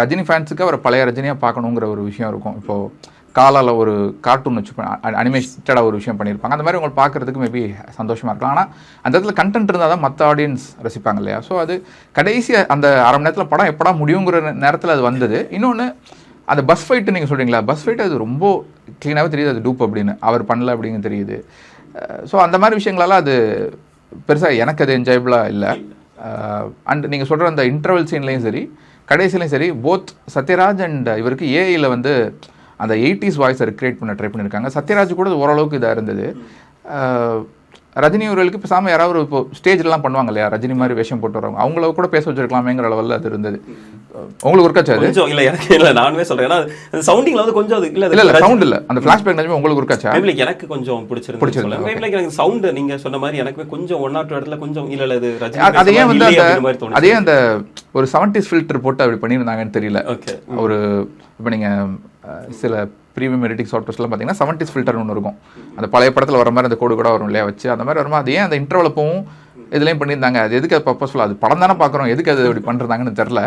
ரஜினி ஃபேன்ஸுக்கு அவர் பழைய ரஜினியாக பார்க்கணுங்கிற ஒரு விஷயம் இருக்கும். இப்போது காலால் ஒரு கார்ட்டூன் வச்சு அனிமேட்டடாக ஒரு விஷயம் பண்ணியிருப்பாங்க. அந்த மாதிரி உங்களுக்கு பார்க்குறதுக்கு மேபி சந்தோஷமாக இருக்கலாம். ஆனால் அந்த இடத்துல கண்டென்ட் இருந்தால் தான் மற்ற ஆடியன்ஸ் ரசிப்பாங்க இல்லையா? ஸோ அது கடைசியாக அந்த அரை மணி நேரத்தில் படம் எப்படா முடியுங்கிற நேரத்தில் அது வந்தது. இன்னொன்று அந்த பஸ் ஃபைட்டு நீங்கள் சொல்கிறீங்களா, பஸ் ஃபைட்டு அது ரொம்ப க்ளீனாகவே தெரியுது அது டூப் அப்படின்னு, அவர் பண்ணல அப்படின்னு தெரியுது. ஸோ அந்த மாதிரி விஷயங்களெல்லாம் அது பெருசாக எனக்கு அது என்ஜாயபிளாக இல்லை. அண்ட் நீங்கள் சொல்கிற அந்த இன்டர்வல் சீன்லேயும் சரி கடைசிலையும் சரி போத் சத்யராஜ் அண்ட் இவருக்கு ஏஐயில் வந்து அந்த 80s வாய்ஸை கிரியேட் பண்ண ட்ரை பண்ணியிருக்காங்க. சத்யராஜ் கூட ஓரளவுக்கு இதாக இருந்தது. ரஜினி அவர்களுக்கு இப்போ சாமி யாராவது இப்போ ஸ்டேஜ்லாம் பண்ணுவாங்க இல்லையா, ரஜினி மாதிரி வேஷம் போட்டு வரவங்க அவங்கள கூட பேச வச்சிருக்கலாமேங்கிற அளவில் அது இருந்தது. உங்களுக்கு ஒர்க் ஆச்சா? கொஞ்சம் இல்லை எனக்கு இல்லை, நானுமே சொல்கிறேன். ஏன்னா சவுண்டிங்கில் வந்து கொஞ்சம் அது இல்லை இல்லை சவுண்ட் இல்லை, அந்த ஃப்ளாஷ்பேக் நிஜமே உங்களுக்கு ஒர்க் ஆச்சா? எனக்கு கொஞ்சம் பிடிச்சிருந்தது. எனக்கு சவுண்டு நீங்கள் சொன்ன மாதிரி எனக்குமே கொஞ்சம் 1 or 2 இடத்துல கொஞ்சம் இல்லை இது ரஜினி அதே வந்து அதே அந்த ஒரு 70s ஃபில்டர் போட்டு அப்படி பண்ணியிருந்தாங்கன்னு தெரியல. ஓகே, ஒரு இப்போ நீங்கள் சில ப்ரீமியம் எடிட்டிங் சாஃப்ட்வேர்ஸ்லாம் பார்த்தீங்கன்னா 70s ஃபில்டர் ஒன்று இருக்கும். அந்த பழைய படத்தில் வர மாதிரி அந்த கோடு கூட வரும் இல்லையா வச்சு, அந்த மாதிரி வருமா? அது ஏன் அந்த இன்டர்வல் அப்பவும் இதுலேயும் பண்ணியிருந்தாங்க? அது எதுக்கு அது பர்பஸ்ஃபுல்லாக? அது படம் தானே பார்க்குறோம், எதுக்கு அது அப்படி பண்ணுறாங்கன்னு தெரில.